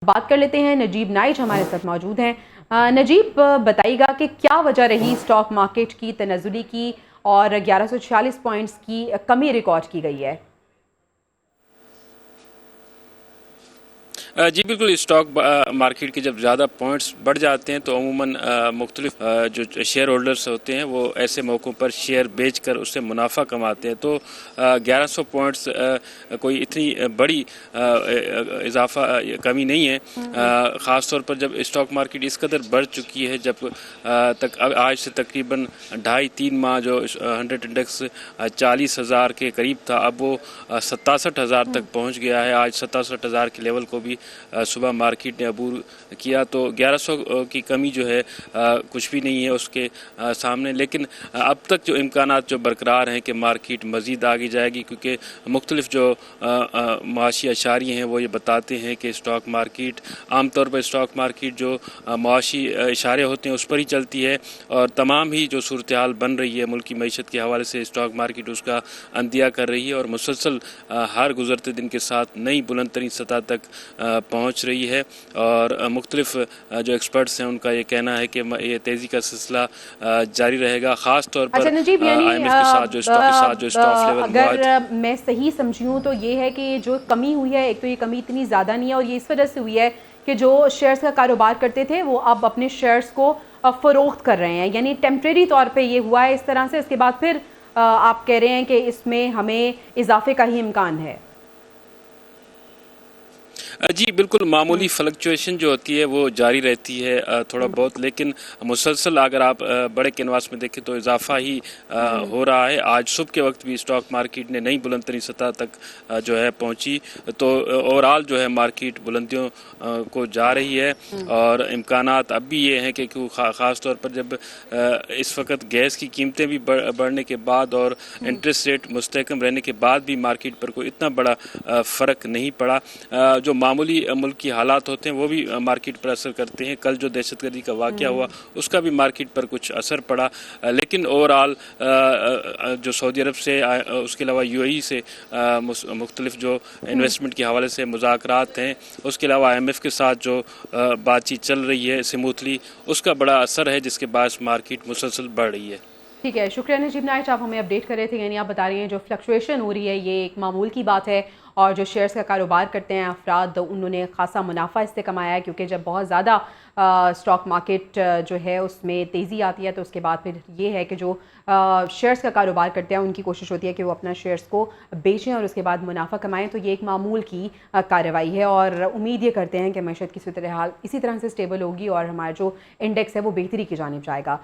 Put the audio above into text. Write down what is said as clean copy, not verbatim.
बात कर लेते हैं, नजीब नाइच हमारे साथ मौजूद हैं। नजीब, बताइएगा कि क्या वजह रही स्टॉक मार्केट की तनज़्ज़ुली की और 1146 पॉइंट्स की कमी रिकॉर्ड की गई है। जी बिल्कुल, स्टॉक मार्केट के जब ज़्यादा पॉइंट्स बढ़ जाते हैं तो अमूमन मुख्तलिफ जो शेयर होल्डर्स होते हैं वो ऐसे मौक़ों पर शेयर बेचकर उससे मुनाफा कमाते हैं। तो 1100 पॉइंट्स कोई इतनी बड़ी इजाफा कमी नहीं है, ख़ास तौर पर जब स्टॉक मार्केट इस कदर बढ़ चुकी है। जब तक आज से तकरीबन 2.5-3 माह जो 100 इंडेक्स 40,000 के करीब था, अब वो 67,000 तक पहुँच गया है। आज 67,000 के लेवल को भी सुबह मार्केट ने अबूर किया। तो 1100 की कमी जो है कुछ भी नहीं है उसके सामने। लेकिन अब तक जो इम्कानात जो बरकरार हैं कि मार्केट मज़ीद आगे जाएगी, क्योंकि मुख्तलिफ जो मुआशी अशारे हैं वो ये बताते हैं कि स्टॉक मार्केट आमतौर पर स्टॉक मार्केट जो मुआशी इशारे होते हैं उस पर ही चलती है, और तमाम ही जो सूरत हाल बन रही है मुल्की मईशत के हवाले से स्टॉक मार्केट उसका अंदिया कर रही है और मुसलसल हर गुजरते दिन के साथ नई बुलंद तरीन सतह तक पहुँच रही है। और मुख्तलिफ जो एक्सपर्ट्स हैं उनका ये कहना है कि ये तेज़ी का सिलसिला जारी रहेगा, ख़ास तौर पर अच्छा नजीब, यानी IMF के साथ जो स्टॉक लेवल अगर मैं सही समझी हूँ तो ये है कि जो कमी हुई है, एक तो ये कमी इतनी ज़्यादा नहीं है और ये इस वजह से हुई है कि जो शेयर्स का कारोबार करते थे वो अब अपने शेयर्स को फ़रोख्त कर रहे हैं, यानी टेम्प्रेरी तौर पे ये हुआ है इस तरह से। इसके बाद फिर आप कह रहे हैं कि इसमें हमें इजाफे का ही इम्कान है। जी बिल्कुल, मामूली फ्लक्चुएशन जो होती है वो जारी रहती है थोड़ा बहुत, लेकिन मुसलसल अगर आप बड़े कैनवास में देखें तो इजाफा ही हो रहा है। आज सुबह के वक्त भी स्टॉक मार्केट ने नई बुलंद तरीन सतह तक जो है पहुंची। तो ओवरऑल जो है मार्केट बुलंदियों को जा रही है और इम्कानात अब भी ये हैं कि ख़ास तौर पर जब इस वक्त गैस की कीमतें भी बढ़ने के बाद और इंटरेस्ट रेट मुस्तहकम रहने के बाद भी मार्केट पर कोई इतना बड़ा फ़र्क नहीं पड़ा। जो मामूली मुल्क की हालात होते हैं वो भी मार्केट पर असर करते हैं। कल जो दहशतगर्दी का वाक़या हुआ उसका भी मार्केट पर कुछ असर पड़ा, लेकिन ओवरऑल जो सऊदी अरब से उसके अलावा UAE से मुख्तलिफ जो इन्वेस्टमेंट के हवाले से मुज़ाकरात हैं, उसके अलावा IMF के साथ जो बातचीत चल रही है स्मूथली, उसका बड़ा असर है जिसके बायस मार्केट मुसलसल बढ़ रही है। ठीक है, शुक्रिया नजीब नाइच, आप हमें अपडेट कर रहे थे। यानी आप बता रही हैं जो फ्लक्चुएशन हो रही है ये एक मामूल की बात है और जो शेयर्स का कारोबार करते हैं अफराद उन्होंने खासा मुनाफा इससे कमाया है, क्योंकि जब बहुत ज़्यादा स्टॉक मार्केट जो है उसमें तेज़ी आती है तो उसके बाद फिर ये है कि जो शेयर्स का कारोबार करते हैं उनकी कोशिश होती है कि वो अपना शेयर्स को बेचें और उसके बाद मुनाफा कमाएं। तो ये एक मामूल की कार्रवाई है और उम्मीद ये करते हैं कि मैशत की सूरत हाल इसी तरह से स्टेबल होगी और हमारा जो इंडेक्स है वो बेहतरी की जानिब जाएगा।